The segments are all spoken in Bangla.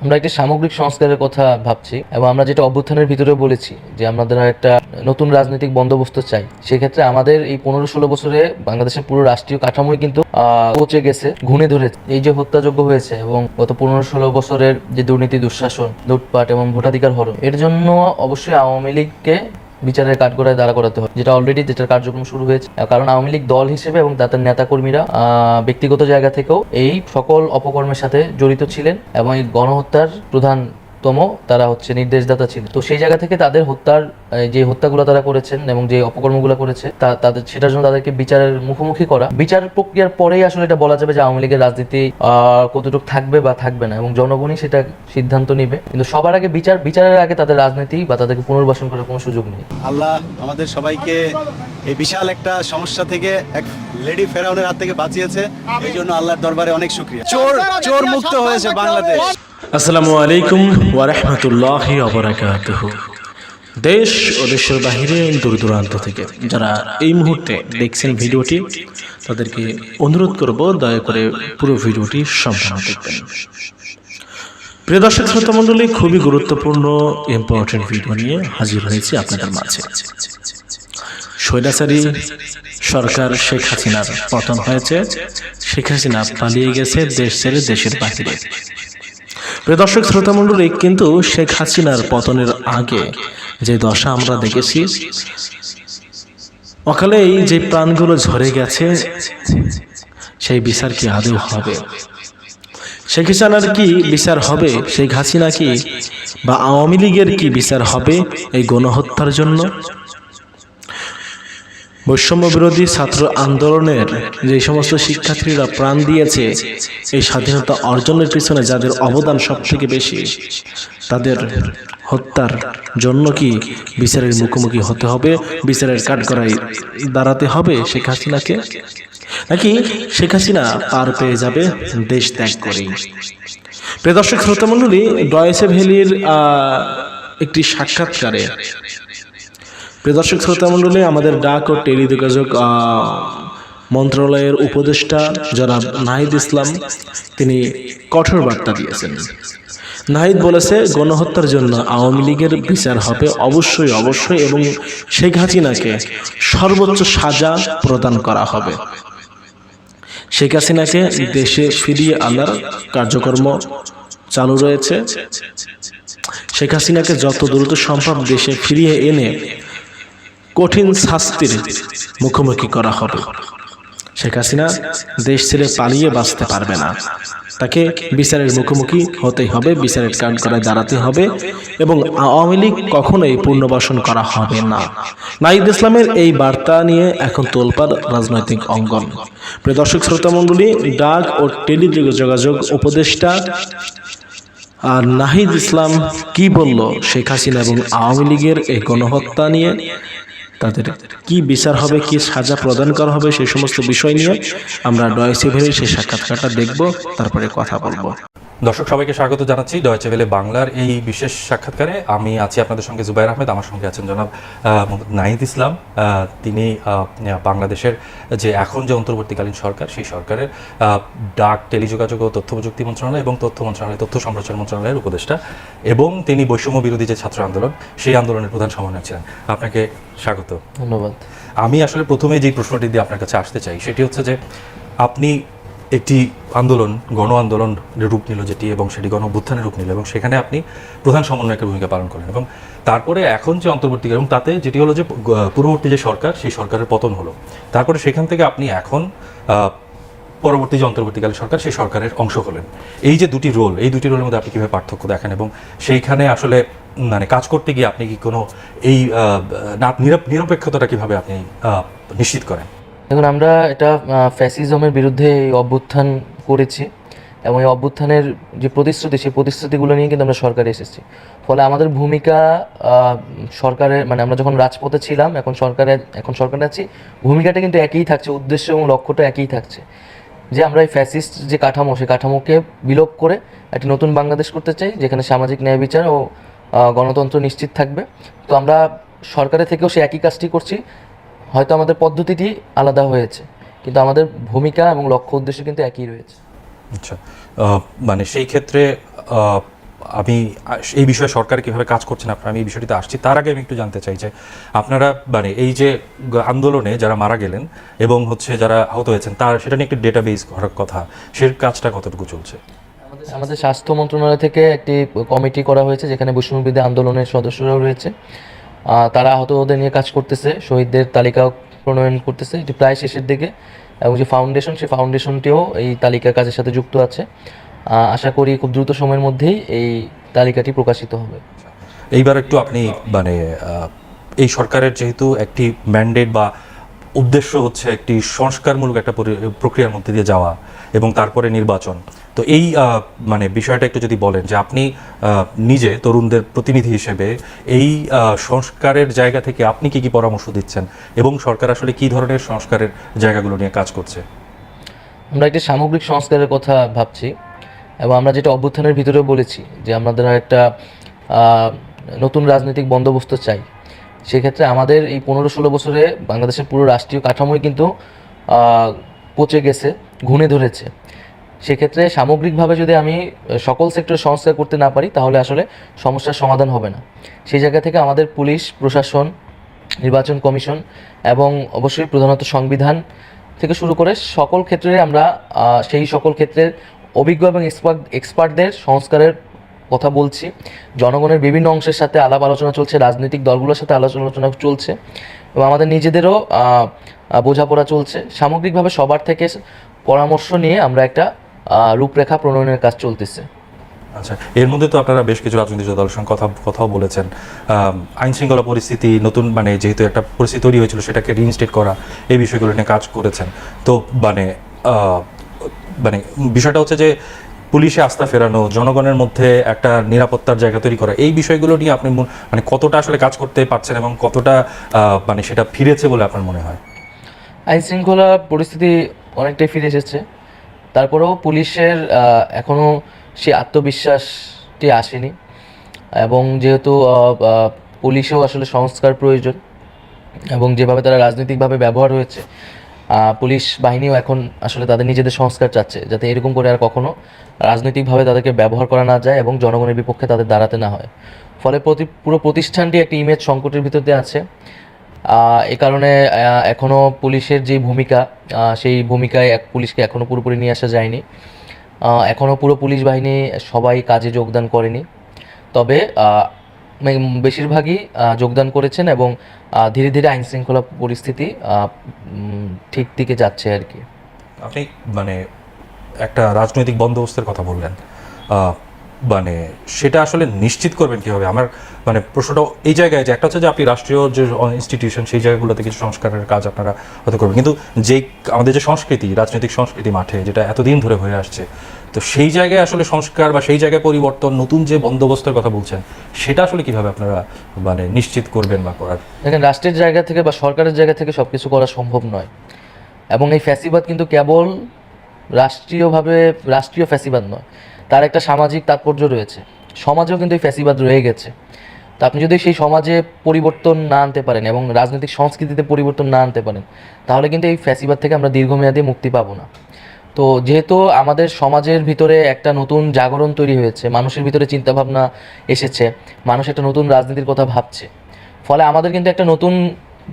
আমরা একটি সামগ্রিক সংস্কারের কথা ভাবছি, এবং আমরা যেটা অভ্যুত্থানের ভিতরে বলেছি যে আমাদের একটা নতুন রাজনৈতিক বন্দোবস্ত চাই। সেক্ষেত্রে আমাদের এই 15-16 বছরে বাংলাদেশের পুরো রাষ্ট্রীয় কাঠামোই কিন্তু পচে গেছে, ঘুণে ধরেছে। এই যে হত্যাযজ্ঞ হয়েছে এবং গত 15-16 বছরের যে দুর্নীতি, দুঃশাসন, লুটপাট এবং ভোটাধিকার হরণ, এর জন্য অবশ্যই আওয়ামী লীগকে বিচারের কাঠগড়ায় দাঁড়া করাতে হবে, যেটার কার্যক্রম শুরু হয়েছে। কারণ আওয়ামী লীগ দল হিসেবে এবং তাদের নেতাকর্মীরা ব্যক্তিগত জায়গা থেকেও এই সকল অপকর্মের সাথে জড়িত ছিলেন এবং এই গণহত্যার তারা নির্দেশদাতা ছিলেন। তো সেই জায়গা থেকে তাদের হত্যার যে হত্যাগুলো তারা করেছেন এবং যে অপকর্মগুলো করেছে তাদের সেটার জন্য তাদেরকে বিচারের মুখোমুখি করা। বিচার প্রক্রিয়ার পরেই আসলে এটা বলা যাবে যে আওয়ামী লীগের রাজনীতি কতটুকু থাকবে বা থাকবে না, এবং জনগণই সেটা সিদ্ধান্ত নিবে। কিন্তু সবার আগে বিচারের আগে তাদের রাজনীতি বা তাদেরকে পুনর্বাসন করার কোনো সুযোগ নেই। আল্লাহ আমাদের সবাইকে এই বিশাল একটা সমস্যা থেকে, এক লেডি ফেরাউনের হাত থেকে বাঁচিয়েছে। এই জন্য আল্লাহর দরবারে অনেক শুকরিয়া। চোর মুক্ত হয়েছে বাংলাদেশ। আসসালামু আলাইকুম ওয়া রাহমাতুল্লাহি ওয়া বারাকাতুহু। দেশ ও দেশের বাহিরে দূর দূরান্ত থেকে যারা এই মুহূর্তে দেখছেন ভিডিওটি, তাদেরকে অনুরোধ করব দয়া করে পুরো ভিডিওটি সম্পূর্ণ দেখবেন। প্রিয় দর্শক শ্রোতা মণ্ডলী, খুবই গুরুত্বপূর্ণ ইম্পর্টেন্ট ভিডিও নিয়ে হাজির হয়েছি আপনাদের মাঝে। স্বৈরাচারী সরকার শেখ হাসিনার পতন হয়েছে। শেখ হাসিনা পালিয়ে গেছে দেশ ছেড়ে দেশের বাহিরে। প্রিয় দর্শক শ্রোতা মণ্ডলী, কিন্তু শেখ হাসিনার পতনের আগে যে দশা আমরা দেখেছি, অকালেই যে প্রাণগুলো ঝরে গেছে, সেই বিচার কি আদৌ হবে? শেখ হাসিনার কি বিচার হবে? শেখ হাসিনা কি বা আওয়ামী লীগের কি বিচার হবে এই গণহত্যার জন্য? বৈষম্য বিরোধী ছাত্র আন্দোলনের যে সমস্ত শিক্ষার্থীরা প্রাণ দিয়েছে এই স্বাধীনতা অর্জনের পিছনে, যাদের অবদান সব থেকে বেশি, তাদের হত্যার জন্য কি বিচারের মুখোমুখি হতে হবে? বিচারের কাঠগড়ায় দাঁড়াতে হবে শেখ হাসিনাকে, নাকি শেখ হাসিনা পার পেয়ে যাবে দেশ ত্যাগ করেই? প্রিয় দর্শক শ্রোতা মণ্ডলী, ডয়েচে ভেলির একটি সাক্ষাৎকারে, প্রিয় দর্শক শ্রোতা মণ্ডলী, আমাদের ডাক ও টেলিযোগাযোগ মন্ত্রণালয়ের উপদেষ্টা জনাব নাহিদ ইসলাম তিনি কঠোর বার্তা দিয়েছেন। নাহিদ বলেছে, গণহত্যার জন্য আওয়ামী লীগের বিচার হবে অবশ্যই অবশ্যই, এবং শেখ হাসিনাকে সর্বোচ্চ সাজা প্রদান করা হবে। শেখ হাসিনাকে দেশে ফিরিয়ে আনার কার্যক্রম চালু রয়েছে। শেখ হাসিনাকে যত দ্রুত সম্ভব দেশে ফিরিয়ে এনে কঠিন শাস্তির মুখোমুখি করা হবে। শেখ হাসিনা দেশ ছেড়ে পালিয়ে বাঁচতে পারবে না, তাকে বিচারের মুখোমুখি হতেই হবে, বিচারের কাঠগড়ায় দাঁড়াতে হবে, এবং আওয়ামী লীগ কখনোই পুনর্বাসন করা হবে না। নাহিদ ইসলামের এই বার্তা নিয়ে এখন তোলপাড় রাজনৈতিক অঙ্গন। প্রিয় দর্শক শ্রোতা মণ্ডলী, ডাক ও টেলিযোগাযোগ উপদেষ্টা আর নাহিদ ইসলাম কি বলল শেখ হাসিনা এবং আওয়ামী লীগের এই গণহত্যা নিয়ে, তাদের কি বিচার হবে, কি সাজা প্রদান করা হবে, সেই সমস্ত বিষয় নিয়ে আমরা ডয়েচে ভেলের সেই সাক্ষাৎকারটা দেখব, তারপরে কথা বলবো। দর্শক সবাইকে স্বাগত জানাচ্ছি ডয়েচে ভেলে বাংলার এই বিশেষ সাক্ষাৎকারে। আমি আছি আপনাদের সঙ্গে জুবাইর আহমেদ, আমার সঙ্গে আছেন জনাব নাহিদ ইসলাম। তিনি বাংলাদেশের যে এখন যে অন্তর্বর্তীকালীন সরকার, সেই সরকারের ডাক, টেলিযোগাযোগ ও তথ্য প্রযুক্তি মন্ত্রণালয় এবং তথ্য সম্প্রচার মন্ত্রণালয়ের উপদেষ্টা, এবং তিনি বৈষম্য বিরোধী যে ছাত্র আন্দোলন, সেই আন্দোলনের প্রধান সমন্বয়ক ছিলেন। আপনাকে স্বাগত। ধন্যবাদ। আমি আসলে প্রথমে যে প্রশ্নটি দিয়ে আপনার কাছে আসতে চাই সেটি হচ্ছে যে, আপনি একটি গণ আন্দোলনের রূপ নিল যেটি, এবং সেটি গণ অভ্যুত্থানের রূপ নিল, এবং সেখানে আপনি প্রধান সমন্বয়কের ভূমিকা পালন করেন, এবং তারপরে এখন যে অন্তর্বর্তীকাল, এবং তাতে যেটি হলো যে পূর্ববর্তী যে সরকার, সেই সরকারের পতন হলো। তারপরে সেখান থেকে আপনি এখন পরবর্তী যে অন্তর্বর্তীকালীন সরকার, সেই সরকারের অংশ হলেন। এই যে দুটি রোল, এই দুটি রোলের মধ্যে আপনি কীভাবে পার্থক্য দেখেন, এবং সেইখানে আসলে কাজ করতে গিয়ে আপনি কি কোনো এই নিরপেক্ষতাটা কীভাবে আপনি নিশ্চিত করেন? দেখুন, আমরা এটা ফ্যাসিজমের বিরুদ্ধে এই অভ্যুত্থান করেছি, এবং এই অভ্যুত্থানের যে প্রতিশ্রুতি, সেই প্রতিশ্রুতিগুলো নিয়ে কিন্তু আমরা সরকারে এসেছি। ফলে আমাদের ভূমিকা সরকারের, আমরা যখন রাজপথে ছিলাম, এখন সরকারে আছি, ভূমিকাটা কিন্তু একই থাকছে, উদ্দেশ্য এবং লক্ষ্যটা একই থাকছে, যে আমরা এই ফ্যাসিস্ট যে কাঠামো, সেই কাঠামোকে বিলোপ করে একটি নতুন বাংলাদেশ করতে চাই, যেখানে সামাজিক ন্যায় বিচার ও গণতন্ত্র নিশ্চিত থাকবে। তো আমরা সরকারে থেকেও সেই একই কাজটি করছি, হয়তো আমাদের পদ্ধতিটি আলাদা হয়েছে, কিন্তু আমাদের ভূমিকা এবং লক্ষ্য উদ্দেশ্য কিন্তু একই রয়েছে। আচ্ছা, সেই ক্ষেত্রে আমি এই বিষয়ে সরকার কিভাবে কাজ করছেন আপনারা, আমি এই বিষয়টিতে আসছি। তার আগে আমি একটু জানতে চাই যে আপনারা মানে এই যে আন্দোলনে যারা মারা গেলেন এবং হচ্ছে যারা আহত হয়েছেন তার সেটা নিয়ে একটি ডেটাবেস করার কথা, সে কাজটা কতটুকু চলছে? আমাদের স্বাস্থ্য মন্ত্রণালয় থেকে একটি কমিটি করা হয়েছে যেখানে বৈষম্যবিরোধী আন্দোলনের সদস্যরাও রয়েছে। তারা আহতদের নিয়ে কাজ করতেছে, শহীদদের তালিকা প্রণয়ন করতেছে, এটি প্রায় শেষের দিকে। এবং যে ফাউন্ডেশন, সেই ফাউন্ডেশনটিও এই তালিকার কাজের সাথে যুক্ত আছে। আশা করি খুব দ্রুত সময়ের মধ্যেই এই তালিকাটি প্রকাশিত হবে। এইবার একটু আপনি মানে এই সরকারের যেহেতু একটি ম্যান্ডেট বা উদ্দেশ্য হচ্ছে একটি সংস্কারমূলক একটা প্রক্রিয়ার মধ্যে দিয়ে যাওয়া এবং তারপরে নির্বাচন, তো এই মানে বিষয়টা একটু যদি বলেন যে আপনি নিজে তরুণদের প্রতিনিধি হিসেবে এই সংস্কারের জায়গা থেকে আপনি কি কি পরামর্শ দিচ্ছেন এবং সরকার আসলে কি ধরনের সংস্কারের জায়গাগুলো নিয়ে কাজ করছে? আমরা একটি সামগ্রিক সংস্কারের কথা ভাবছি এবং আমরা যেটা অভ্যুত্থানের ভিতরেও বলেছি যে আমাদের একটা নতুন রাজনৈতিক বন্দোবস্ত চাই। সেক্ষেত্রে আমাদের এই 15-16 বছরে বাংলাদেশের পুরো রাষ্ট্রীয় কাঠামোই কিন্তু পচে গেছে, ঘুণে ধরেছে। সেক্ষেত্রে সামগ্রিকভাবে যদি আমি সকল সেক্টরে সংস্কার করতে না পারি তাহলে আসলে সমস্যার সমাধান হবে না। সেই জায়গা থেকে আমাদের পুলিশ প্রশাসন, নির্বাচন কমিশন এবং অবশ্যই প্রধানত সংবিধান থেকে শুরু করে সকল ক্ষেত্রে আমরা সেই সকল ক্ষেত্রের অভিজ্ঞ এবং এক্সপার্টদের সংস্কারের কথা বলছি। জনগণের বিভিন্ন অংশের সাথে আলাপ আলোচনা চলছে, রাজনৈতিক দলগুলোর সাথে আলোচনা চলছে এবং আমাদের নিজেদেরও বোঝাপড়া চলছে। সামগ্রিকভাবে সবার থেকে পরামর্শ নিয়ে আমরা একটা রূপরেখা প্রণয়নের কাজ চলতেছে। আচ্ছা, এর মধ্যে তো আপনারা বেশ কিছু রাজনৈতিক দলের সঙ্গে কথাও বলেছেন। আইন শৃঙ্খলা পরিস্থিতি নতুন মানে যেহেতু একটা পরিস্থিতি তৈরি হয়েছিল সেটাকে রিইনস্টেট করা, এই বিষয়গুলো নিয়ে কাজ করেছেন। তো মানে মানে বিষয়টা হচ্ছে যে পুলিশে আস্থা ফেরানো, জনগণের মধ্যে একটা নিরাপত্তার জায়গা তৈরি করা, এই বিষয়গুলো নিয়ে আপনি মানে কতটা আসলে কাজ করতে পারছেন এবং কতটা মানে সেটা ফিরেছে বলে আপনার মনে হয়? আইন শৃঙ্খলা পরিস্থিতি অনেকটাই ফিরে এসেছে, তারপরেও পুলিশের এখনও সেই আত্মবিশ্বাসটি আসেনি এবং যেহেতু পুলিশেও আসলে সংস্কার প্রয়োজন এবং যেভাবে তারা রাজনৈতিকভাবে ব্যবহার হয়েছে, পুলিশ বাহিনীও এখন আসলে তাদের নিজেদের সংস্কার চাচ্ছে যাতে এরকম করে আর কখনো রাজনৈতিকভাবে তাদেরকে ব্যবহার করা না যায় এবং জনগণের বিপক্ষে তাদের দাঁড়াতে না হয়। ফলে পুরো প্রতিষ্ঠানটি একটি ইমেজ সংকটের ভিতর দিয়ে আছে। এ কারণে এখনও পুলিশের যে ভূমিকা, সেই ভূমিকায় পুলিশকে এখনও পুরোপুরি নিয়ে আসা যায়নি। এখনও পুরো পুলিশ বাহিনী সবাই কাজে যোগদান করেনি, তবে বেশিরভাগই যোগদান করেছেন এবং ধীরে ধীরে আইন শৃঙ্খলা পরিস্থিতি ঠিক দিকে যাচ্ছে আর কি। আপনি মানে একটা রাজনৈতিক বন্দোবস্তের কথা বললেন, মানে সেটা আসলে নিশ্চিত করবেন কীভাবে? আমার মানে প্রশ্নটা এই জায়গায় যে একটা হচ্ছে যে আপনি রাষ্ট্রীয় যে ইনস্টিটিউশন সেই জায়গাগুলোতে কিছু সংস্কারের কাজ আপনারা হয়তো করবেন, কিন্তু যেই আমাদের যে সংস্কৃতি, রাজনৈতিক সংস্কৃতি মাঠে যেটা এতদিন ধরে হয়ে আসছে, তো সেই জায়গায় আসলে সংস্কার বা সেই জায়গায় পরিবর্তন, নতুন যে বন্দোবস্তের কথা বলছেন সেটা আসলে কীভাবে আপনারা মানে নিশ্চিত করবেন বা করার? দেখেন, রাষ্ট্রের জায়গা থেকে বা সরকারের জায়গা থেকে সব কিছু করা সম্ভব নয় এবং এই ফ্যাসিবাদ কিন্তু কেবল রাষ্ট্রীয় ফ্যাসিবাদ নয়, তার একটা সামাজিক তাৎপর্য রয়েছে। সমাজেও কিন্তু এই ফ্যাসিবাদ রয়ে গেছে। তো আপনি যদি সেই সমাজে পরিবর্তন না আনতে পারেন এবং রাজনৈতিক সংস্কৃতিতে পরিবর্তন না আনতে পারেন তাহলে কিন্তু এই ফ্যাসিবাদ থেকে আমরা দীর্ঘমেয়াদী মুক্তি পাবো না। তো যেহেতু আমাদের সমাজের ভিতরে একটা নতুন জাগরণ তৈরি হয়েছে, মানুষের ভিতরে চিন্তাভাবনা এসেছে, মানুষ একটা নতুন রাজনীতির কথা ভাবছে, ফলে আমাদের কিন্তু একটা নতুন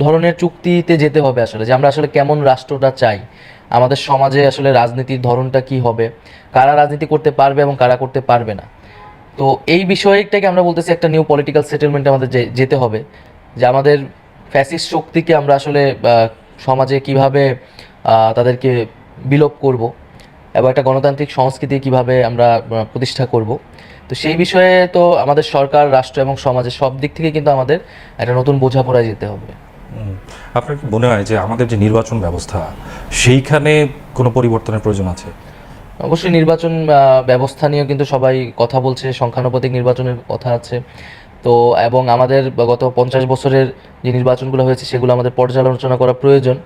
ধরনের চুক্তিতে যেতে হবে আসলে, যে আমরা আসলে কেমন রাষ্ট্রটা চাই, আমাদের সমাজে আসলে রাজনীতির ধরনটা কি হবে, কারা রাজনীতি করতে পারবে এবং কারা করতে পারবে না। তো এই বিষয়টাকে আমরা বলতেছি একটা নিউ পলিটিক্যাল সেটেলমেন্টে আমাদের যেতে হবে, যে আমাদের ফ্যাসিস্ট শক্তিকে আমরা আসলে সমাজে কিভাবে তাদেরকে বিলোপ করব এবং একটা গণতান্ত্রিক সংস্কৃতি কিভাবে আমরা প্রতিষ্ঠা করব। তো সেই বিষয়ে তো আমাদের সরকার, রাষ্ট্র এবং সমাজের সব দিক থেকে কিন্তু আমাদের একটা নতুন বোঝাপড়ায় যেতে হবে। আপনার কি মনে হয় যে আমাদের যে নির্বাচন ব্যবস্থা সেইখানে কোনো পরিবর্তনের প্রয়োজন আছে? অবশ্যই নির্বাচন ব্যবস্থা নিয়েও কিন্তু সবাই কথা বলছে, সংখ্যানুপাতিক নির্বাচনের কথা আছে। তো এবং আমাদের গত 50 বছরের যে নির্বাচনগুলো হয়েছে সেগুলো আমাদের পর্যালোচনা করা প্রয়োজন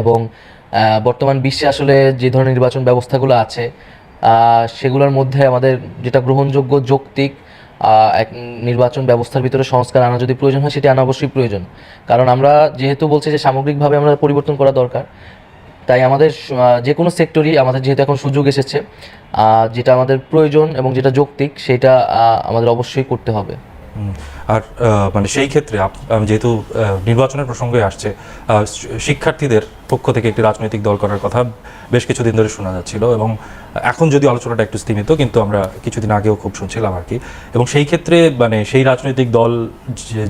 এবং বর্তমান বিশ্বে আসলে যে ধরনের নির্বাচন ব্যবস্থাগুলো আছে সেগুলোর মধ্যে আমাদের যেটা গ্রহণযোগ্য, যৌক্তিক এক নির্বাচন ব্যবস্থার ভিতরে সংস্কার আনা যদি প্রয়োজন হয় সেটি আনা অবশ্যই প্রয়োজন। কারণ আমরা যেহেতু বলছি যে সামগ্রিকভাবে আমরা পরিবর্তন করা দরকার, তাই আমাদের যে কোনো সেক্টরই আমাদের যেহেতু এখন সুযোগ এসেছে, যেটা আমাদের প্রয়োজন এবং যেটা যৌক্তিক সেটা আমাদের অবশ্যই করতে হবে। আর মানে সেই ক্ষেত্রে যেহেতু নির্বাচনের প্রসঙ্গে আসছে, শিক্ষার্থীদের পক্ষ থেকে একটি রাজনৈতিক দল করার কথা বেশ কিছুদিন ধরে শোনা যাচ্ছিল, এবং এখন যদি আলোচনাটা একটু স্তীমিত, কিন্তু আমরা কিছুদিন আগেও খুব শুনছিলাম আর কি। এবং সেই ক্ষেত্রে মানে সেই রাজনৈতিক দল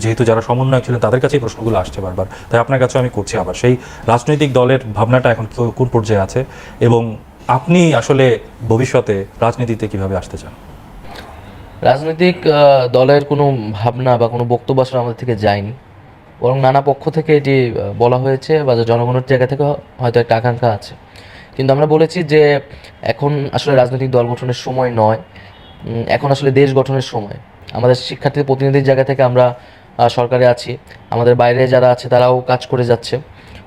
যেহেতু যারা সমন্বয়ক ছিলেন তাদের কাছেই প্রশ্নগুলো আসছে বারবার, তাই আপনার কাছে আমি করছি আবার, সেই রাজনৈতিক দলের ভাবনাটা এখন কোন পর্যায়ে আছে এবং আপনি আসলে ভবিষ্যতে রাজনীতিতে কিভাবে আসতে চান? রাজনৈতিক দলের কোনো ভাবনা বা কোনো বক্তব্য আসলে আমাদের থেকে যায়নি, বরং নানা পক্ষ থেকে এটি বলা হয়েছে বা জনগণের জায়গা থেকে হয়তো একটা আকাঙ্ক্ষা আছে। কিন্তু আমরা বলেছি যে এখন আসলে রাজনৈতিক দল গঠনের সময় নয়, এখন আসলে দেশ গঠনের সময়। আমাদের শিক্ষার্থী প্রতিনিধির জায়গা থেকে আমরা সরকারে আছি, আমাদের বাইরে যারা আছে তারাও কাজ করে যাচ্ছে।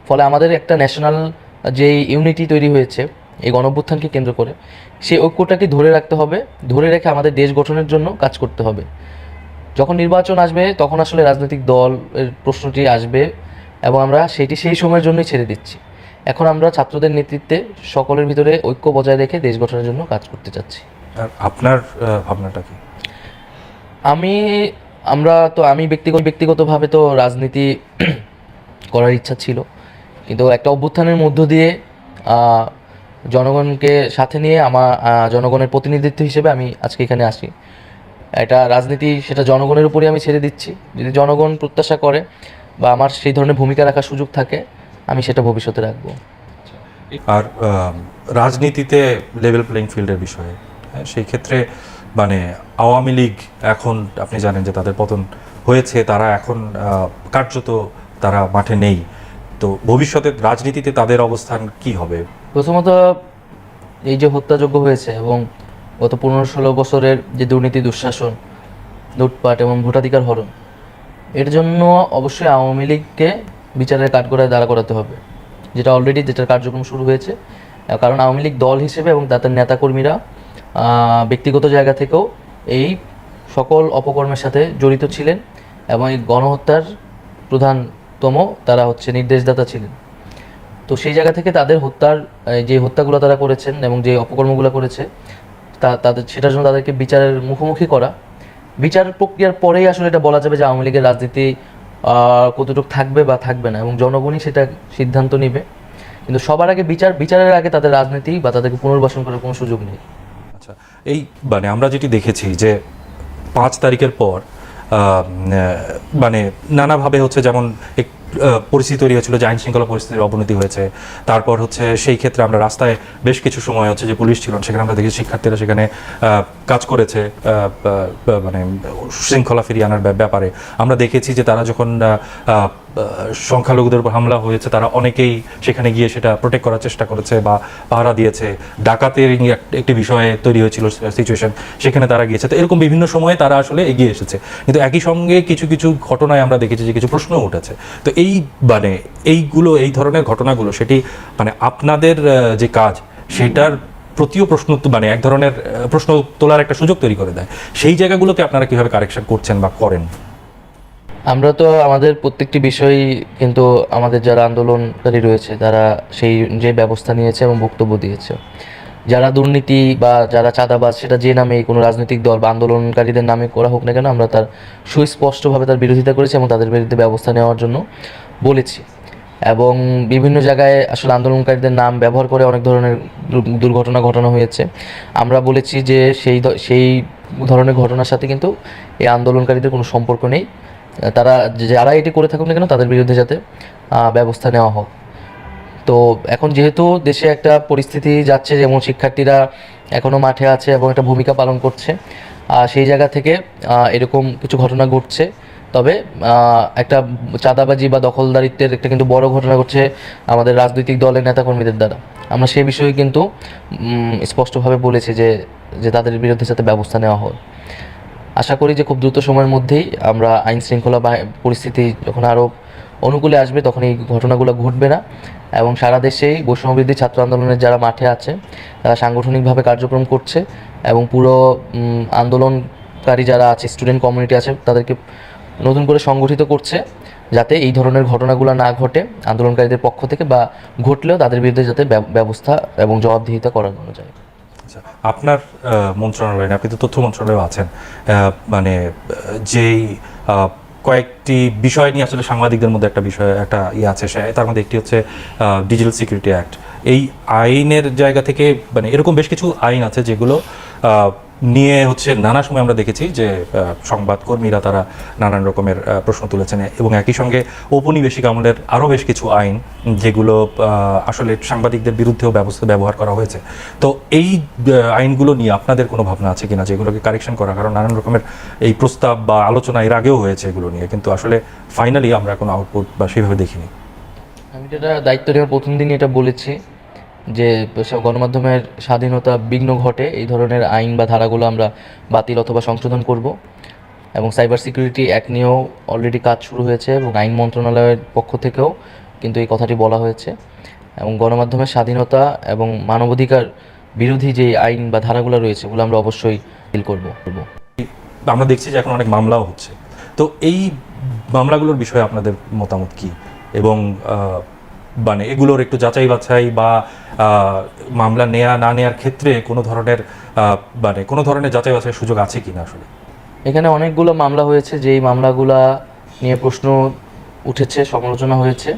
ফলে আমাদের একটা ন্যাশনাল যেই ইউনিটি তৈরি হয়েছে এই গণঅভ্যুত্থানকে কেন্দ্র করে, সেই ঐক্যটাকে ধরে রাখতে হবে, ধরে রেখে আমাদের দেশ গঠনের জন্য কাজ করতে হবে। যখন নির্বাচন আসবে তখন আসলে রাজনৈতিক দলের প্রশ্নটি আসবে এবং আমরা সেটি সেই সময়ের জন্যই ছেড়ে দিচ্ছি। এখন আমরা ছাত্রদের নেতৃত্বে সকলের ভিতরে ঐক্য বজায় রেখে দেশ গঠনের জন্য কাজ করতে চাচ্ছি। আর আপনার ভাবনাটা কি? আমি ব্যক্তিগতভাবে তো রাজনীতি করার ইচ্ছা ছিল, কিন্তু একটা অভ্যুত্থানের মধ্য দিয়ে জনগণকে সাথে নিয়ে জনগণের প্রতিনিধিত্ব হিসেবে আমি আজকে এখানে আসি। এটা রাজনীতি সেটা জনগণের উপরই আমি ছেড়ে দিচ্ছি। যদি জনগণ প্রত্যাশা করে বা আমার সেই ধরনের ভূমিকা রাখার সুযোগ থাকে, আমি সেটা ভবিষ্যতে রাখবো। আর রাজনীতিতে লেভেল প্লেইং ফিল্ডের বিষয়ে, সেই ক্ষেত্রে মানে আওয়ামী লীগ এখন আপনি জানেন যে তাদের পতন হয়েছে, তারা এখন কার্যত তারা মাঠে নেই। তো ভবিষ্যতে রাজনীতিতে তাদের অবস্থান কি হবে? প্রথমত এই যে হত্যাযজ্ঞ হয়েছে এবং গত 15-16 বছরের যে দুর্নীতি, দুঃশাসন, লুটপাট এবং ভোটাধিকার হরণ, এর জন্য অবশ্যই আওয়ামী লীগকে বিচারের কাঠগড়ায় দাঁড়া করাতে হবে, যেটার কার্যক্রম শুরু হয়েছে। কারণ আওয়ামী লীগ দল হিসেবে এবং তাদের নেতাকর্মীরা ব্যক্তিগত জায়গা থেকেও এই সকল অপকর্মের সাথে জড়িত ছিলেন এবং এই গণহত্যার প্রধানতম তারা নির্দেশদাতা ছিলেন। তো সেই জায়গা থেকে তাদের যে হত্যাগুলো তারা করেছেন এবং যে অপকর্মগুলো করেছে সেটার জন্য তাদেরকে বিচারের মুখোমুখি করা, বিচার প্রক্রিয়ার পরেই আসলে এটা বলা যাবে যে আওয়ামী লীগের রাজনীতি কতটুকু থাকবে বা থাকবে না, এবং জনগণই সেটা সিদ্ধান্ত নেবে। কিন্তু সবার আগে বিচারের আগে তাদের রাজনীতি বা তাদেরকে পুনর্বাসন করার কোনো সুযোগ নেই। আচ্ছা, এই মানে আমরা যেটি দেখেছি যে 5 তারিখের পর মানে নানাভাবে যেমন পরিস্থিতি তৈরি হয়েছিল যে আইন শৃঙ্খলা পরিস্থিতির অবনতি হয়েছে। তারপর সেই ক্ষেত্রে আমরা রাস্তায় বেশ কিছু সময় যে পুলিশ ছিল সেখানে আমরা দেখি শিক্ষার্থীরা সেখানে কাজ করেছে মানে শৃঙ্খলা ফিরিয়ে আনার ব্যাপারে। আমরা দেখেছি যে তারা যখন সংখ্যালঘুদের উপর হামলা হয়েছে তারা অনেকেই সেখানে গিয়ে সেটা প্রোটেক্ট করার চেষ্টা করেছে বা পাহারা দিয়েছে। ডাকাতের একটি বিষয়ে তৈরি হয়েছিল সিচুয়েশন, সেখানে তারা গিয়েছে। তো এরকম বিভিন্ন সময়ে তারা আসলে এগিয়ে এসেছে, কিন্তু একই সঙ্গে কিছু কিছু ঘটনায় আমরা দেখেছি যে কিছু প্রশ্ন উঠেছে। তো এই ধরনের ঘটনাগুলো সেটি মানে আপনাদের যে কাজ সেটার প্রতিও প্রশ্ন মানে এক ধরনের প্রশ্ন তোলার একটা সুযোগ তৈরি করে দেয়। সেই জায়গাগুলোকে আপনারা কিভাবে কারেকশন করছেন বা করেন? আমরা তো আমাদের প্রত্যেকটি বিষয়ই কিন্তু আমাদের যারা আন্দোলনকারী রয়েছে তারা যে ব্যবস্থা নিয়েছে এবং বক্তব্য দিয়েছে। যারা দুর্নীতি বা যারা চাঁদাবাজ, সেটা যে নামে কোনো রাজনৈতিক দল বা আন্দোলনকারীদের নামে করা হোক না কেন, আমরা তার সুস্পষ্টভাবে তার বিরোধিতা করেছি এবং তাদের বিরুদ্ধে ব্যবস্থা নেওয়ার জন্য বলেছি। এবং বিভিন্ন জায়গায় আসলে আন্দোলনকারীদের নাম ব্যবহার করে অনেক ধরনের দুর্ঘটনা ঘটানো হয়েছে। আমরা বলেছি যে সেই ধরনের ঘটনার সাথে কিন্তু এই আন্দোলনকারীদের কোনো সম্পর্ক নেই। যারা এটি করে থাকুক না কেন তাদের বিরুদ্ধে যাতে ব্যবস্থা নেওয়া হোক। তো এখন যেহেতু দেশে একটা পরিস্থিতি যাচ্ছে, যেমন শিক্ষার্থীরা এখনও মাঠে আছে এবং একটা ভূমিকা পালন করছে, সেই জায়গা থেকে এরকম কিছু ঘটনা ঘটছে। তবে একটা চাঁদাবাজি বা দখলদারিত্বের একটা কিন্তু বড় ঘটনা ঘটছে আমাদের রাজনৈতিক দলের নেতাকর্মীদের দ্বারা। আমরা সেই বিষয়ে কিন্তু স্পষ্টভাবে বলেছি যে তাদের বিরুদ্ধে যাতে ব্যবস্থা নেওয়া হয়। আশা করি যে খুব দ্রুত সময়ের মধ্যেই আমরা আইন শৃঙ্খলা পরিস্থিতি যখন আরও অনুকূলে আসবে তখন এই ঘটনাগুলো ঘটবে না, এবং সারা দেশেই বৈষম্যবিরোধী ছাত্র আন্দোলনের যারা মাঠে আছে তারা সাংগঠনিকভাবে কার্যক্রম করছে এবং পুরো আন্দোলনকারী যারা আছে, স্টুডেন্ট কমিউনিটি আছে, তাদেরকে নতুন করে সংগঠিত করছে, যাতে এই ধরনের ঘটনাগুলো না ঘটে আন্দোলনকারীদের পক্ষ থেকে, বা ঘটলেও তাদের বিরুদ্ধে যাতে ব্যবস্থা এবং জবাবদিহিতা করানো যায়। আচ্ছা, আপনার মন্ত্রণালয়ে, আপনি তো তথ্য মন্ত্রণালয়ে আছেন, মানে যেই কয়েকটি বিষয় নিয়ে আসলে সাংবাদিকদের মধ্যে একটা বিষয় একটা আছে, তার মধ্যে একটি হচ্ছে ডিজিটাল সিকিউরিটি অ্যাক্ট। এই আইনের জায়গা থেকে মানে এরকম বেশ কিছু আইন আছে যেগুলো নিয়ে হচ্ছে নানা সময় আমরা দেখেছি যে সংবাদকর্মীরা তারা নানান রকমের প্রশ্ন তুলেছেন, এবং একই সঙ্গে ঔপনিবেশিক আমলের আরও বেশ কিছু আইন যেগুলো আসলে সাংবাদিকদের বিরুদ্ধেও ব্যবহার করা হয়েছে। তো এই আইনগুলো নিয়ে আপনাদের কোনো ভাবনা আছে কিনা যেগুলোকে কারেকশন করা? কারণ নানান রকমের এই প্রস্তাব বা আলোচনা এর আগেও হয়েছে এগুলো নিয়ে, কিন্তু আসলে ফাইনালি আমরা কোনো আউটপুট বা সেইভাবে দেখিনি। আমি যেটা দায়িত্ব নেওয়ার প্রথম দিনই এটা বলেছি যে গণমাধ্যমের স্বাধীনতা বিঘ্ন ঘটে এই ধরনের আইন বা ধারাগুলো আমরা বাতিল অথবা সংশোধন করব, এবং সাইবার সিকিউরিটি অ্যাক্ট নিয়েও অলরেডি কাজ শুরু হয়েছে এবং আইন মন্ত্রণালয়ের পক্ষ থেকেও কিন্তু এই কথাটি বলা হয়েছে। এবং গণমাধ্যমের স্বাধীনতা এবং মানবাধিকার বিরোধী যে আইন বা ধারাগুলো রয়েছে ওগুলো আমরা অবশ্যই বাতিল করব। আমরা দেখছি যে এখন অনেক মামলাও হচ্ছে, তো এই মামলাগুলোর বিষয়ে আপনাদের মতামত কি, এবং মানে এগুলোর একটু যাচাই বাছাই বা মামলা নেয়া না নেয়ার ক্ষেত্রে কোনো ধরনের যাচাই বাছাইয়ের সুযোগ আছে কিনা? আসলে এখানে অনেকগুলো মামলা হয়েছে, যেই মামলাগুলা নিয়ে প্রশ্ন উঠেছে, সমালোচনা হয়েছে।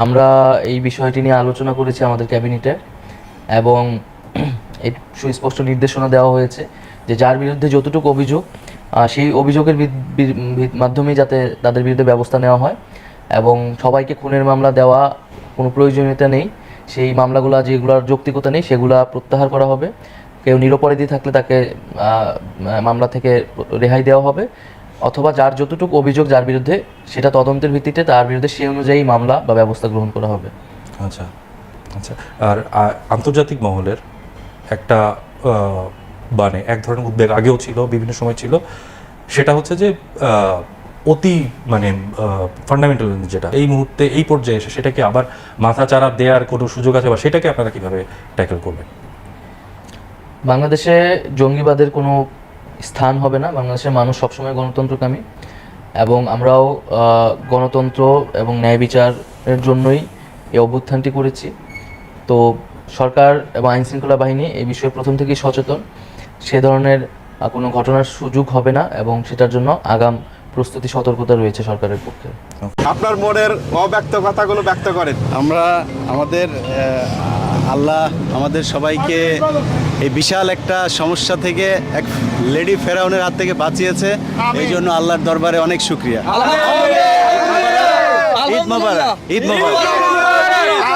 আমরা এই বিষয়টি নিয়ে আলোচনা করেছি আমাদের ক্যাবিনেটে, এবং এই সুস্পষ্ট নির্দেশনা দেওয়া হয়েছে যে যার বিরুদ্ধে যতটুকু অভিযোগ সেই অভিযোগের মাধ্যমেই যাতে তাদের বিরুদ্ধে ব্যবস্থা নেওয়া হয়, এবং সবাইকে খুনের মামলা দেওয়া কোনো প্রয়োজনীয়তা নেই। সেই মামলাগুলো যেগুলোর যৌক্তিকতা নেই সেগুলো প্রত্যাহার করা হবে। কেউ নিরপরাধী থাকলে তাকে মামলা থেকে রেহাই দেওয়া হবে, অথবা যার যতটুকু অভিযোগ যার বিরুদ্ধে সেটা তদন্তের ভিত্তিতে তার বিরুদ্ধে সেই অনুযায়ী মামলা বা ব্যবস্থা গ্রহণ করা হবে। আচ্ছা আচ্ছা। আর আন্তর্জাতিক মহলের একটা মানে এক ধরনের উদ্বেগ আগেও ছিল, বিভিন্ন সময় ছিল, সেটা হচ্ছে যে অতি মানে ফান্ডামেন্টাল যেটা এই মুহূর্তে এই পর্যায়ে এসে সেটাকে আবার মাথাচাড়া দেওয়ার কোনো সুযোগ আছে, বা সেটাকে আপনারা কিভাবে ট্যাকেল করবেন? বাংলাদেশে জঙ্গিবাদের কোনো স্থান হবে না। বাংলাদেশের মানুষ সবসময় গণতন্ত্রকামী, এবং আমরাও গণতন্ত্র এবং ন্যায় বিচারের জন্যই এই অভ্যুত্থানটি করেছি। তো সরকার এবং আইনশৃঙ্খলা বাহিনী এই বিষয়ে প্রথম থেকেই সচেতন। সে ধরনের কোনো ঘটনার সুযোগ হবে না, এবং সেটার জন্য আগাম প্রস্তুতি সতর্কতা রয়েছে সরকারের পক্ষে। আপনার মনের অব্যক্ত কথাগুলো ব্যক্ত করেন। আমরা আল্লাহ আমাদের সবাইকে এই বিশাল একটা সমস্যা থেকে এক লেডি ফেরাউনের হাত থেকে বাঁচিয়েছে, এই জন্য আল্লাহর দরবারে অনেক শুকরিয়া। ঈদ মোবারক, ঈদ মোবারক।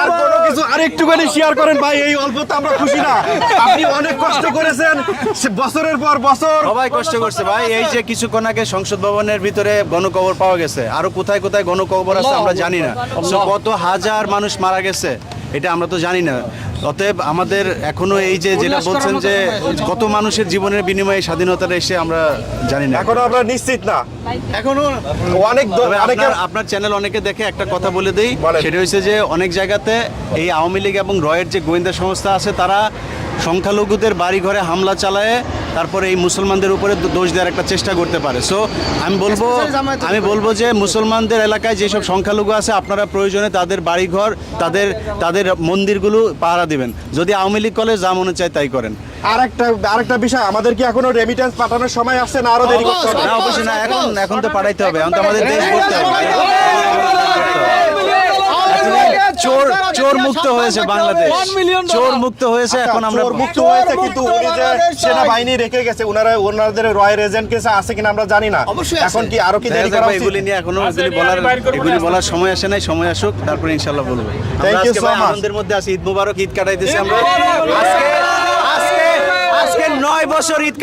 আর কোনো কিছু আরেকটুখানি শেয়ার করেন ভাই, এই অল্পতে আমরা খুশি না। আপনি অনেক কষ্ট করেছেন বছরের পর বছর। সবাই কষ্ট করছে ভাই। এই যে কিছুক্ষণ আগে সংসদ ভবনের ভিতরে গণকবর পাওয়া গেছে, আরো কোথায় কোথায় গণকবর আছে আমরা জানি না। কত হাজার মানুষ মারা গেছে এটা আমরা তো জানি না। অতএব আমাদের এখনো এই যে যেটা বলছেন যে কত মানুষের জীবনের বিনিময়ে স্বাধীনতাটা এসে আমরা জানি না, এখনো আমরা নিশ্চিত না। এখনো অনেক আপনার চ্যানেল অনেকে দেখে একটা কথা বলে দেই, বলেন। সেটা হচ্ছে যে অনেক জায়গাতে এই আওয়ামী লীগ এবং রয়ের যে গোয়েন্দা সংস্থা আছে তারা সংখ্যালঘুদের বাড়ি ঘরে হামলা চালায় তারপরে এই মুসলমানদের উপরে দোষ দেওয়ার একটা চেষ্টা করতে পারে। সো আমি বলবো যে মুসলমানদের এলাকায় যেসব সংখ্যালঘু আছে আপনারা প্রয়োজনে তাদের বাড়িঘর তাদের মন্দিরগুলো পাহারা দিবেন। যদি আওয়ামী লীগ করে যা মনে চায় তাই করেন। আরেকটা বিষয়, আমাদের কি এখনো রেমিটেন্স পাঠানোর সময় আসছে না আরো দেরি করতে হবে? না, অবশ্যই না, এখন তো পাঠাইতে হবে, এখন তো আমাদের দেশ করতে হবে। চোর মুক্ত হয়েছে বাংলাদেশ, চোর মুক্ত হয়েছে। এখন আমরা চোর মুক্ত হয়েছে, কিন্তু উনি যে সেনাবাহিনী রেখে গেছে ওনাদের রয়্যাল এজেন্ট কেসে আছে কিনা আমরা জানি না। এখন কি আরো কি দেরি করা উচিত? এগুলি নিয়ে এখনো এগুলি বলার সময় আসে নাই, সময় আসুক তারপরে ইনশাআল্লাহ বলবো। Thank you so much. আনন্দের মধ্যে আছি, ঈদ মোবারক, ঈদ কাটাইতেছি আমরা। আজকে 9 বছর ঈদ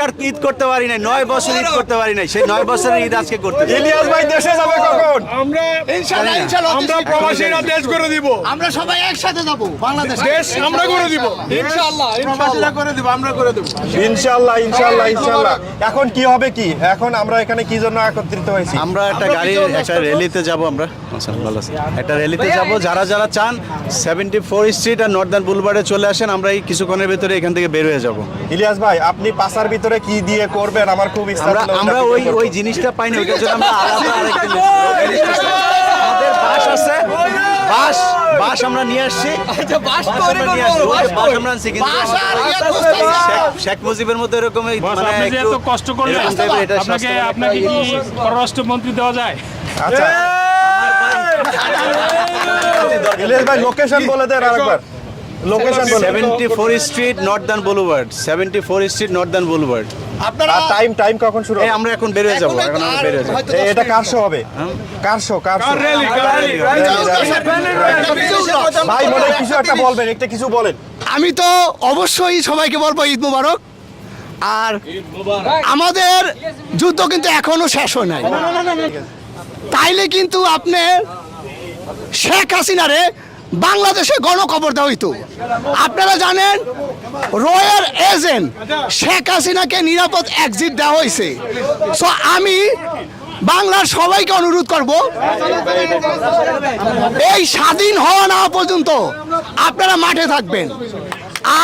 করতে পারি নাই, 9 বছর ঈদ করতে পারি নাই, সেই 9 বছরের ঈদ আজকে করতে। ইলিয়াস ভাই দেশে যাবে কখন? আমরা ইনশাআল্লাহ আমরা প্রবাসীরা দেশ করে দিব। আমরা সবাই একসাথে যাব, বাংলাদেশ দেশ আমরা করে দিব ইনশাআল্লাহ। প্রবাসীরা করে দিব, আমরা করে দেব ইনশাআল্লাহ ইনশাআল্লাহ ইনশাআল্লাহ। এখন কি হবে কি? এখন আমরা এখানে কি জন্য একত্রিত হয়েছি? আমরা একটা র্যালিতে যাব, আমরা ভালো আছে, একটা র্যালিতে যাব। যারা যারা চান 74 স্ট্রিট আর নর্দার্ন বুলবার্ডে চলে আসেন, আমরা এই কিছুক্ষণের ভিতরে এখান থেকে বের হয়ে যাব। ইলিয়াস ভাই, আপনি পাশার ভিতরে কি দিয়ে করবেন আমার খুব ইচ্ছা ছিল আমরা ওটা ওই video ওই করতে। জিনিসটা পাই না, ওইটার জন্য আমরা আলাদা আরেকটা আমাদের বাস আছে, বাস আমরা নিয়ে আসছি, বাস আমরা নিয়ে আসছি, ওই যে বাস আমরা আনছি, কিন্তু শেখ মুজিবের মধ্যে এরকম মানে আপনি যে একটু এত কষ্ট করলেন এরকম type-এর এটা আপনাকে স্বাস্থ্য- আপনাকে কি পররাষ্ট্রমন্ত্রী দেওয়া যায়? আচ্ছা ইলিয়াস ভাই লোকেশন বলে দেন আরেকবার, লোকেশন বলে 74 স্ট্রিট নর্দার্ন বুলওয়ার্ড, 74 স্ট্রিট নর্দার্ন বুলওয়ার্ড। আর টাইম কখন শুরু এই হবে? আমরা এখন বের হয়ে যাবো, এখন আমরা বের হয়ে যাবো। এটা কার শো হবে? কার শো ভাই মনে হয় কিছু একটা বলবেন, একটা কিছু বলেন। আমি তো অবশ্যই সবাইকে বলবো ঈদ মুবারক। আর আমাদের যুদ্ধ কিন্তু এখনো শেষ হয় নাই, তাইলে কিন্তু আপনি শেখ হাসিনারে বাংলাদেশে গণকবর দেওয়া হইতো। আপনারা জানেন রয়ের এজেন্ট শেখ হাসিনাকে নিরাপদ এক্সিট দেওয়া হয়েছে। সো আমি বাংলার সবাইকে অনুরোধ করব, এই স্বাধীন হওয়া না পর্যন্ত আপনারা মাঠে থাকবেন।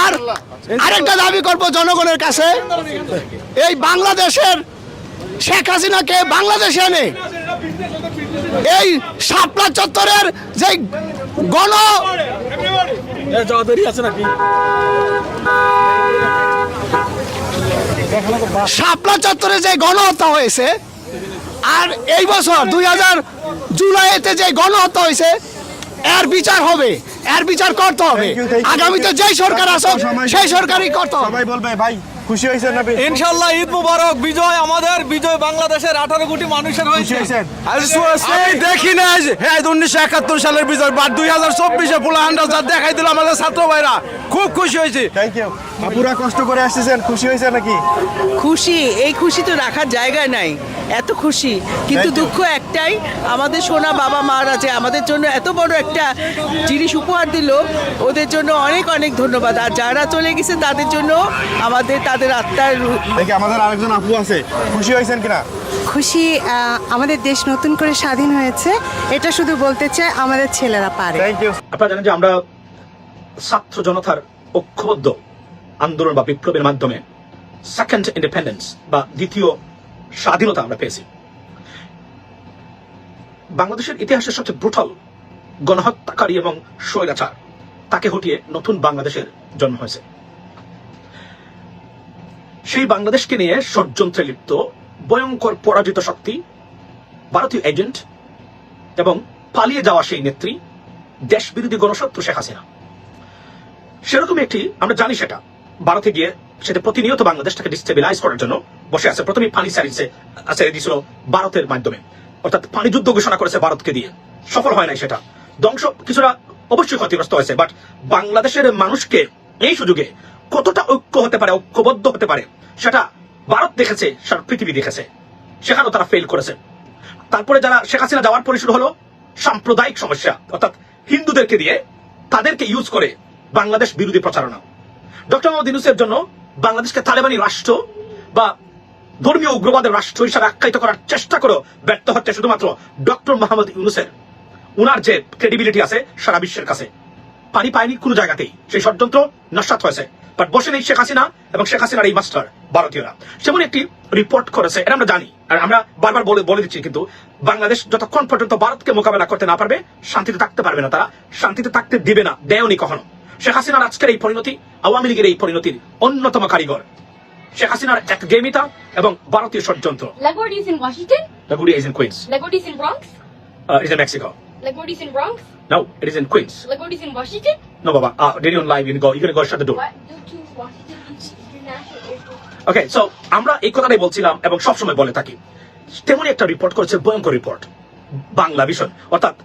আর আরেকটা দাবি করব জনগণের কাছে, এই বাংলাদেশের শেখ হাসিনাকে বাংলাদেশে এনে এই শাপলা চত্বরের যে শাপলা চত্বরে যে গণহত্যা হয়েছে, আর এই বছর 2000 জুলাইতে যে গণহত্যা হয়েছে, এর বিচার হবে, এর বিচার করতে হবে। Thank you. আগামীতে যেই সরকার আসুক সেই সরকারই করতে হবে। সবাই বলবে ভাই খুশি হয়েছেন না? ইনশাল্লাহ ঈদ মুবারক, বিজয় আমাদের, বিজয় বাংলাদেশের 18 কোটি মানুষের খুশি হয়েছে। হয়েছেন? আমি দেখি না হ্যাঁ 1971 সালের বিজয়, বাট 2024-এ পুলা আন্দাজ দেখাই দিল আমাদের ছাত্র ভাইরা, খুব খুশি হয়েছে। Thank you. আপুরা কষ্ট করে আসছেন, খুশি হয়েছে নাকি? খুশি, এই খুশি তো রাখার জায়গায় নাই, এত খুশি। কিন্তু Thank you. দুঃখ একটাই, আমাদের সোনা বাবা মারা যে আমাদের জন্য এত বড় একটা জিনিস উপহার দিল, ওদের জন্য অনেক অনেক ধন্যবাদ। আর যারা চলে গেছে তাদের জন্য তাদের আত্মার দেখি আমাদের আরেকজন আপু আছে, খুশি হয়েছেন কিনা? খুশি, আমাদের দেশ নতুন করে স্বাধীন হয়েছে, এটা শুধু বলতে চাই আমাদের ছেলেরা পারে। Thank you. আপনারা জানেন যে আমরা ছাত্র জনতার ঐক্যবদ্ধ আন্দোলন বা বিপ্লবের মাধ্যমে সেকেন্ড ইন্ডিপেন্ডেন্স বা দ্বিতীয় স্বাধীনতা আমরা পেয়েছি। বাংলাদেশের ইতিহাসের সবচেয়ে ব্রুটাল গণহত্যাকারী এবং স্বৈরাচার, তাকে হটিয়ে নতুন বাংলাদেশের জন্ম হয়েছে। সেই বাংলাদেশকে নিয়ে ষড়যন্ত্রে লিপ্ত ভয়ঙ্কর পরাজিত শক্তি, ভারতীয় এজেন্ট এবং পালিয়ে যাওয়া সেই নেত্রী, দেশ বিরোধী গণশত্রু শেখ হাসিনা। সেরকম একটি আমরা জানি, সেটা ভারতে গিয়ে সেটা প্রতিনিয়ত বাংলাদেশটাকে ডিস্টেবিলাইজ করার জন্য বসে আছে। প্রথমে পানি ছেড়ে দিয়েছিল ভারতের মাধ্যমে, অর্থাৎ পানি যুদ্ধ ঘোষণা করেছে ভারতকে দিয়ে, সফল হয় নাই সেটা, ধ্বংস কিছুটা অবশ্যই ক্ষতিগ্রস্ত হয়েছে। বাট বাংলাদেশের মানুষকে এই সুযোগে কতটা ঐক্য হতে পারে, ঐক্যবদ্ধ হতে পারে, সেটা ভারত দেখেছে, সারা পৃথিবী দেখেছে, সেখানেও তারা ফেল করেছে। তারপরে যারা শেখ হাসিনা যাওয়ার পরে শুরু হলো সাম্প্রদায়িক সমস্যা, অর্থাৎ হিন্দুদেরকে দিয়ে তাদেরকে ইউজ করে বাংলাদেশ বিরোধী প্রচারণা। ডক্টর মোহাম্মদ ইউনূসের জন্য বাংলাদেশকে তালেবানি রাষ্ট্র বা ধর্মীয় উগ্রবাদের রাষ্ট্র হিসাবে আখ্যায়িত করার চেষ্টা করেও ব্যর্থ হচ্ছে শুধুমাত্র ডক্টর মোহাম্মদ ইউনূসের, উনার যে ক্রেডিবিলিটি আছে সারা বিশ্বের কাছে, পানি পায়নি কোনো জায়গাতেই, সেই ষড়যন্ত্র নস্যাৎ হয়েছে। বাট বসে নেই শেখ হাসিনা এবং শেখ হাসিনার এই মাস্টার ভারতীয়রা। সেমন একটি রিপোর্ট করেছে, এটা আমরা জানি আর আমরা বারবার বলে দিচ্ছি, কিন্তু বাংলাদেশ যতক্ষণ পর্যন্ত ভারতকে মোকাবেলা করতে না পারবে শান্তিতে থাকতে পারবে না, তারা শান্তিতে থাকতে দিবে না, দেয়নি কখনো। শেখ হাসিনার আজকের এই পরিণতি আওয়ামী লীগের এই পরিণতির অন্যতম কারিগর শেখ হাসিনার একঘেয়েমিতা এবং ভারতীয় ষড়যন্ত্র। LaGuardia is in Washington. LaGuardia is in Queens. LaGuardia is in Bronx. It is in Mexico. LaGuardia is in Bronx. No, it is in Queens. LaGuardia is in Washington. No, Baba. Radio on live. You're gonna go shut the door. What? To Washington International Airport. Okay, so আমরা এই কথাটাই বলছিলাম এবং সবসময় বলে থাকি। তেমনই একটা রিপোর্ট করেছে, ভয়ঙ্কর রিপোর্ট, বাংলা ভিশন, অর্থাৎ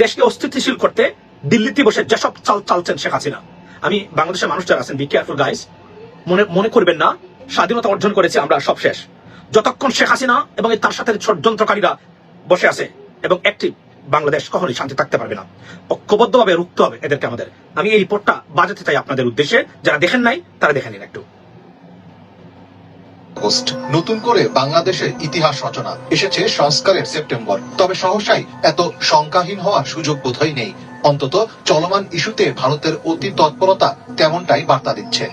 দেশকে অস্থিতিশীল করতে দিল্লিতে বসে যেসব চালছেন শেখ হাসিনা। আমি বাংলাদেশের মানুষ যারা আছেন, বি কেয়ারফুল গাইস, মনে করবেন না স্বাধীনতা অর্জন করেছে আমরা, সব শেষ। যতক্ষণ শেখ হাসিনা এবং তার সাথে ষড়যন্ত্রকারীরা বসে আছে এবং একটি বাংলাদেশ কখনোই শান্তি থাকতে পারবে না। ঐক্যবদ্ধভাবে রুখতে হবে এদেরকে আমাদের। আমি এই রিপোর্টটা বাজাতে চাই আপনাদের উদ্দেশ্যে, যারা দেখেন নাই তারা দেখে নিন একটু। নতুন করে বাংলাদেশের ইতিহাস রচনা, এসেছে সংস্কারের সেপ্টেম্বর। তবে সহসাই এত শঙ্কাহীন হওয়ার সুযোগ বোধহয় নেই, অন্তত চলমান ইস্যুতে ভারতের অতি তৎপরতা তেমনটাই বার্তা দিচ্ছে।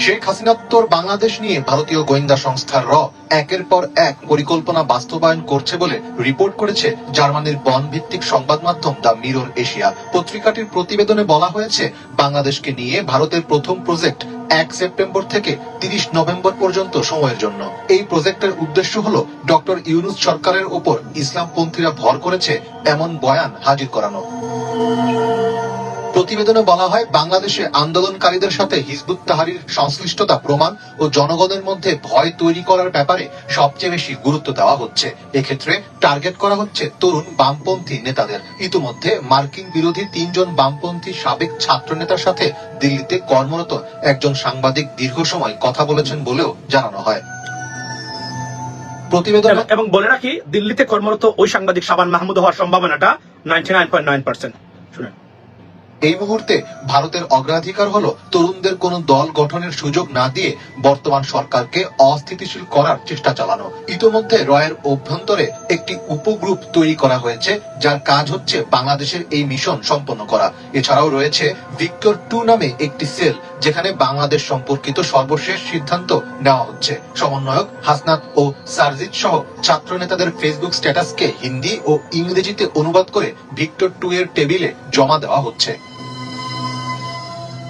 শেখ হাসিনাত্তর বাংলাদেশ নিয়ে ভারতীয় গোয়েন্দা সংস্থা র একের পর এক পরিকল্পনা বাস্তবায়ন করছে বলে রিপোর্ট করেছে জার্মানির বন ভিত্তিক সংবাদ মাধ্যম দ্য মিরর এশিয়া। পত্রিকাটির প্রতিবেদনে বলা হয়েছে, বাংলাদেশকে নিয়ে ভারতের প্রথম প্রজেক্ট 1 সেপ্টেম্বর থেকে 30 নভেম্বর পর্যন্ত সময়ের জন্য। এই প্রজেক্টের উদ্দেশ্য হলো ডক্টর ইউনূস সরকারের ওপর ইসলামপন্থীরা ভর করেছে এমন বয়ান হাজির করানো। প্রতিবেদনে বলা হয়, বাংলাদেশে আন্দোলনকারীদের সাথে হিজবুত তাহরির সংশ্লিষ্টতা প্রমাণ ও জনগণের মধ্যে ভয় তৈরি করার ব্যাপারে সবচেয়ে বেশি গুরুত্ব দেওয়া হচ্ছে। এক্ষেত্রে টার্গেট করা হচ্ছে তরুণ বামপন্থী নেতাদের। ইতিমধ্যে মার্কিন বিরোধী 3 জন বামপন্থী সাবেক ছাত্র নেতার সাথে দিল্লিতে কর্মরত একজন সাংবাদিক দীর্ঘ সময় কথা বলেছেন বলেও জানানো হয়। প্রতিবেদন এবং বলে রাখি, দিল্লিতে কর্মরত ওই সাংবাদিক শাবান মাহমুদ হওয়ার সম্ভাবনাটা 99.9%। শুনেন, এই মুহূর্তে ভারতের অগ্রাধিকার হলো তরুণদের কোনো দল গঠনের সুযোগ না দিয়ে বর্তমান সরকারকে অস্থিতিশীল করার চেষ্টা চালানো। ইতোমধ্যে রয়ের অভ্যন্তরে একটি উপগ্রুপ তৈরি করা হয়েছে, যার কাজ হচ্ছে বাংলাদেশের এই মিশন সম্পন্ন করা। এছাড়াও রয়েছে ভিক্টর 2 নামে একটি সেল, যেখানে বাংলাদেশ সম্পর্কিত সর্বশেষ সিদ্ধান্ত নেওয়া হচ্ছে। সমন্বয়ক হাসনাত ও সারজিৎ সহ ছাত্র নেতাদের ফেসবুক স্ট্যাটাসকে হিন্দি ও ইংরেজিতে অনুবাদ করে ভিক্টর 2 এর টেবিলে জমা দেওয়া হচ্ছে।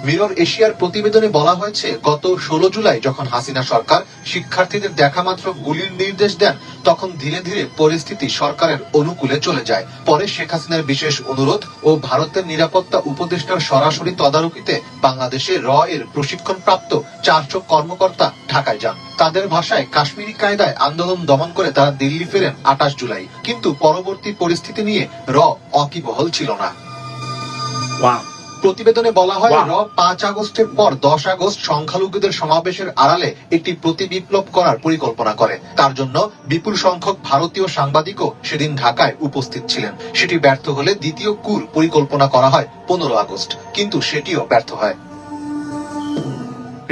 মিরর এশিয়ার প্রতিবেদনে বলা হয়েছে, গত 16 জুলাই যখন হাসিনা সরকার শিক্ষার্থীদের দেখা মাত্র গুলির নির্দেশ দেন, তখন ধীরে ধীরে পরিস্থিতি সরকারের অনুকূলে চলে যায়। পরে শেখ হাসিনার বিশেষ অনুরোধ ও ভারতের নিরাপত্তা উপদেষ্টার সরাসরি তদারকিতে বাংলাদেশে র এর প্রশিক্ষণপ্রাপ্ত 400 কর্মকর্তা ঢাকায় যান। তাদের ভাষায়, কাশ্মীরি কায়দায় আন্দোলন দমন করে তারা দিল্লি ফেরেন 28 জুলাই। কিন্তু পরবর্তী পরিস্থিতি নিয়ে র অকিবহল ছিল না। প্রতিবেদনে বলা হয়, র 5 আগস্টের পর 10 আগস্ট সংখ্যালঘুদের সমাবেশের আড়ালে একটি প্রতিবিপ্লব করার পরিকল্পনা করে। তার জন্য বিপুল সংখ্যক ভারতীয় সাংবাদিকও সেদিন ঢাকায় উপস্থিত ছিলেন। সেটি ব্যর্থ হলে দ্বিতীয় কুর পরিকল্পনা করা হয় 15 আগস্ট, কিন্তু সেটিও ব্যর্থ হয়।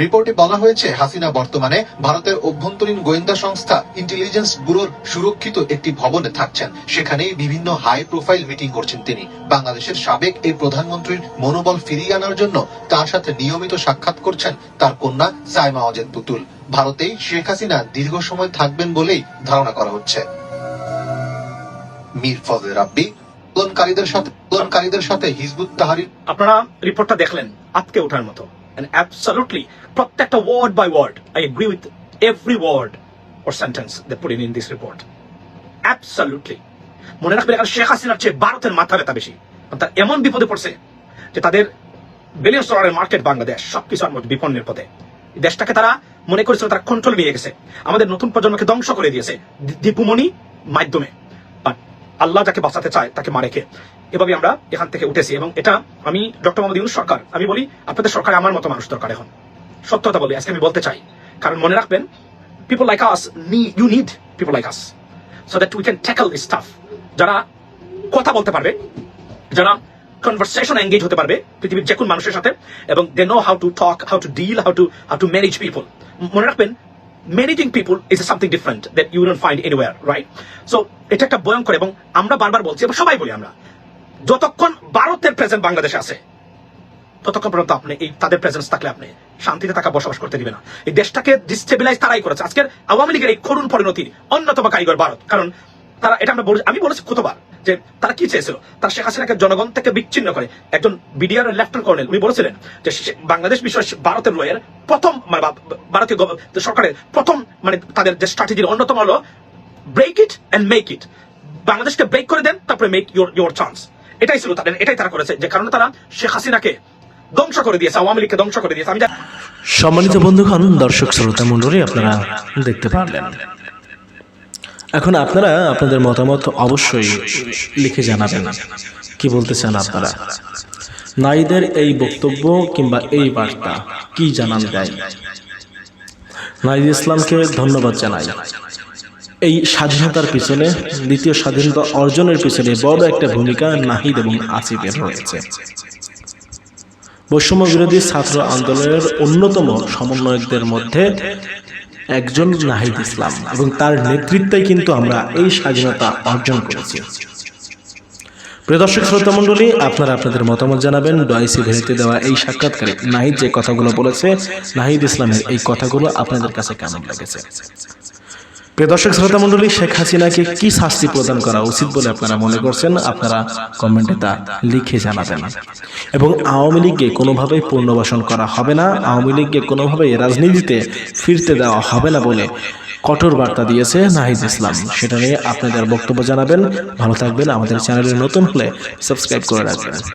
রিপোর্টে বলা হয়েছে, হাসিনা বর্তমানে ভারতের অভ্যন্তরীণ গোয়েন্দা সংস্থা ইন্টেলিজেন্স ব্যুরোর সুরক্ষিত একটি ভবনে থাকছেন। সেখানেই বিভিন্ন হাই প্রোফাইল মিটিং করছেন তিনি। বাংলাদেশের সাবেক এই প্রধানমন্ত্রীর মনোবল ফিরিয়ে আনার জন্য তার সাথে নিয়মিত সাক্ষাৎ করছেন তার কন্যা সাইমা ওয়াজেদ পুতুল। ভারতেই শেখ হাসিনা দীর্ঘ সময় থাকবেন বলেই ধারণা করা হচ্ছে। মীর ফজলে রাব্বি, আন্দোলনকারীদের সাথে হিজবুত তাহরির। আপনারা রিপোর্টটা দেখলেন, আজকে ওঠার মতো। And absolutely, প্রত্যেকটা word by word, I agree with every word or sentence they put in this report. Absolutely. মনে রাখবেন, শেখ হাসিনার চেয়ে ভারতের মাথা ব্যথা বেশি। তার এমন বিপদে পড়ছে যে তাদের বিলিয়ন ডলারের মার্কেট বাংলাদেশ সবকিছু মধ্যে বিপন্নের পথে। দেশটাকে তারা মনে করেছিল তারা কন্ট্রোল নিয়ে গেছে, আমাদের নতুন প্রজন্মকে ধ্বংস করে দিয়েছে দীপুমণি মাধ্যমে। বাট আল্লাহ যাকে বাঁচাতে চায় তাকে মারে কে। এভাবে আমরা এখান থেকে উঠেছি। এবং এটা আমি ডক্টর মোহাম্মদ ইউনূস সরকার, আমি বলি আপনাদের সরকারে আমার মতো মানুষ দরকার এখন। সত্যতা বলি, আজকে আমি বলতে চাই, কারণ মনে রাখবেন, people like us, you need people like us so that we can tackle this stuff. যারা কথা বলতে পারবে, যারা কনভারসেশন এঙ্গেজ হতে পারবে পৃথিবীর যে কোনো মানুষের সাথে, এবং they know how to talk, how to deal, how to manage people. মনে রাখবেন, managing people is something different that you don't find anywhere, right? So এটা একটা ভয়ঙ্কর, এবং আমরা বারবার বলছি এবং সবাই বলি, আমরা যতক্ষণ ভারতের প্রেজেন্ট বাংলাদেশে আছে ততক্ষণ পর্যন্ত আপনি এই তাদের প্রেজেন্স থাকলে আপনি শান্তিতে থাকা বসবাস করতে দিবে না। এই দেশটাকে ডিস্টেবিলাইজ তারাই করেছে। আজকের আওয়ামী লীগের এই করুণ পরিণতির অন্যতম কারিগর ভারত। কারণ তারা, এটা আমি বলেছি কতবার, যে তারা কি চেয়েছিল, তার শেখ হাসিনাকে জনগণ থেকে বিচ্ছিন্ন করে। একজন বিডিআর লেফটেন্যান্ট কর্নেল উনি বলেছিলেন যে বাংলাদেশ বিষয়ে ভারতের রয়ের প্রথম, মানে ভারতীয় সরকারের প্রথম, মানে তাদের যে স্ট্র্যাটেজির অন্যতম হলো break it and make it. বাংলাদেশকে ব্রেক করে দেন, তারপরে মেক ইউর চান্স। এটাই ছিল তাদের, এটাই তারা করেছে, যে কারণে তারা শেখ হাসিনাকে ধ্বংস করে দিয়েছে, আওয়ামী লীগকে ধ্বংস করে দিয়েছে। সম্মানিত বন্ধুগণ, দর্শক শ্রোতা মণ্ডলী, আপনারা দেখতে পারলেন। এখন আপনারা আপনাদের মতামত অবশ্যই লিখে জানাবেন, কি বলতে চান আপনারা। নাহিদের এই বক্তব্য কিংবা এই বার্তা কি জানান দেয়। নাহিদ ইসলামকে ধন্যবাদ জানাই। এই স্বাধীনতার পিছনে, দ্বিতীয় স্বাধীনতা অর্জনের পিছনে বড় একটা ভূমিকা নাহিদ এবং আসিফের রয়েছে। বৈষম্য বিরোধী ছাত্র আন্দোলনের অন্যতম সমন্বয়কদের মধ্যে একজন নাহিদ ইসলাম, এবং তার নেতৃত্বে কিন্তু আমরা এই স্বাধীনতা অর্জন করেছি। প্রিয় দর্শক শ্রোতা মণ্ডলী, আপনারা আপনাদের মতামত জানাবেন। ডয়েসি ভেরিতে দেওয়া এই সাক্ষাৎকারে নাহিদ যে কথাগুলো বলেছে, নাহিদ ইসলামের এই কথাগুলো আপনাদের কাছে কেমন লেগেছে? প্রিয় দর্শক শ্রোতা মণ্ডলী, শেখ হাসিনাকে কি শাস্তি প্রদান করা উচিত বলে আপনারা মনে করছেন, আপনারা কমেন্টে তা লিখে জানাবেন। এবং আওয়ামী লীগকে কোনোভাবেই পুনর্বাসন করা হবে না, আওয়ামী লীগকে কোনোভাবেই রাজনীতিতে ফিরতে দেওয়া হবে না বলে কঠোর বার্তা দিয়েছে নাহিদ ইসলাম। সেটা নিয়ে আপনাদের বক্তব্য জানাবেন। ভালো থাকবেন। আমাদের চ্যানেলে নতুন হলে সাবস্ক্রাইব করে রাখবেন।